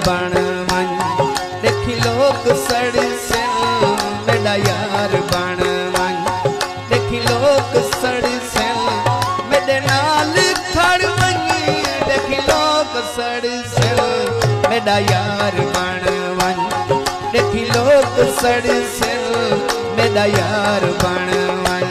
बन मन देखी लोग सड़ से मेरा यार बन मन देखी लोग सड़ से मेरे नाल खड़ वनी देखी लोग सड़ से मेरा यार बन मन देखी लोग सड़ से मेरा यार बन मन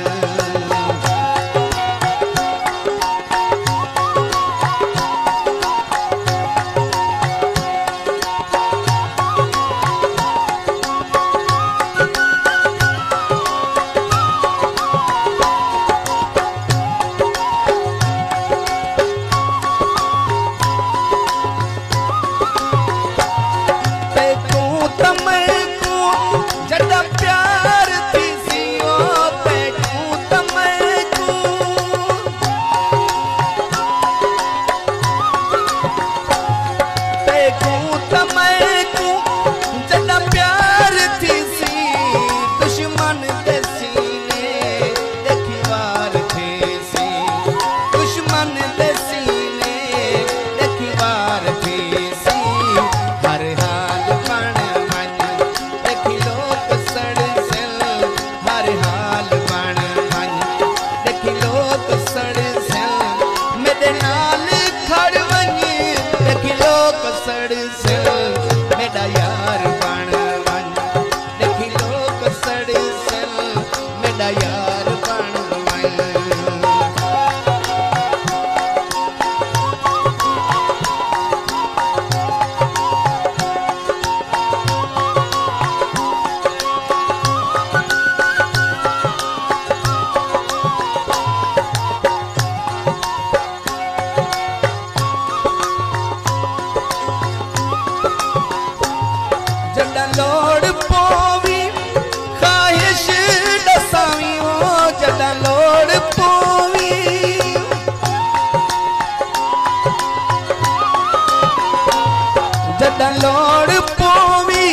लोड़ पोवी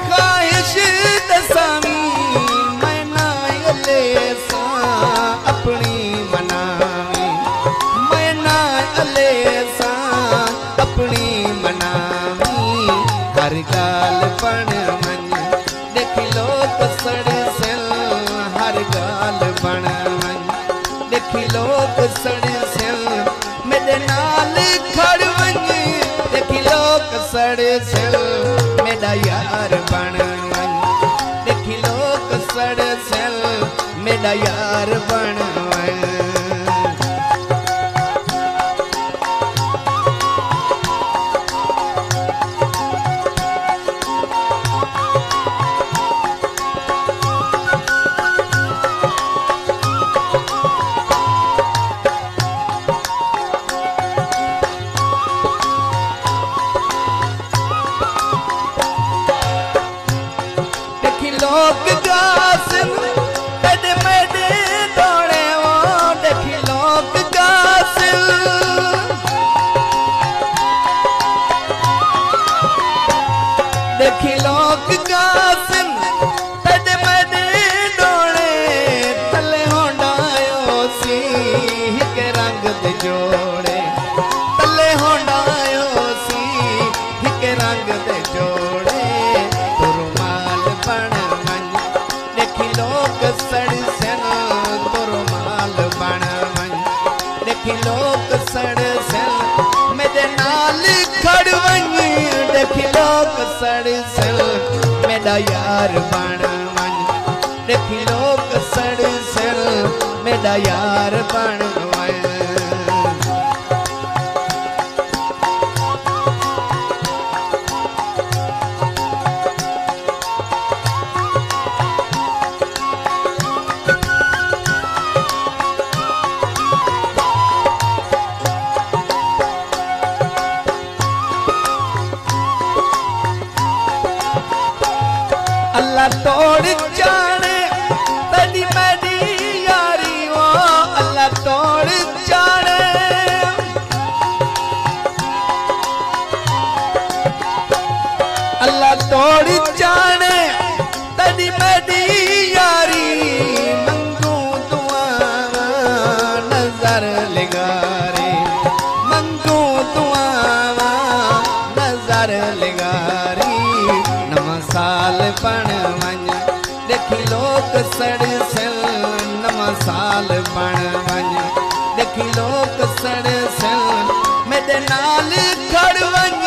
ख्वाहिश दसावी मैं नायले सा अपनी मनावी मैं नायले सा अपनी मनावी हर गाल बन मन देखी लोग सड़ से हर गाल बन मन देखी लोग सड़ से मेरे नाल खड़ वनी देखी लोग सड़ से मेरा यार बन मन देखी लोग सड़ से मेरा यार बन मन लोग गासन तेरे मेरे दौड़े वो देखी लोग गासन देखी लोग गासन तेरे मेरे दौड़े तले होंडायो सी के रंग दे जोड़े तले होंडायो सी के रंग दे जोड़े सड़ से तुरमाल बन मन देखी लोग सड़ से मेरे नाल खड़ वनी देखी लोग सड़ से मेरा यार बन मन देखी लोग सड़ से मेरा यार बन मन अल्लाह तोड़ जाने तेरी मेरी यारी वो अल्लाह तोड़ जाने अल्लाह तोड़ जाने तेरी मेरी यारी मंगू दुआ नजर लगा रे मंगू दुआ नजर लगा मेरे नाल खड़ वंज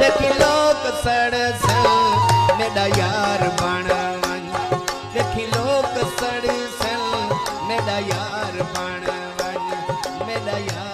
देखी लोग सड़ सल मेरा यार बन वंज देखी लोग सड़ सल मेरा यार बन वंज मेरा यार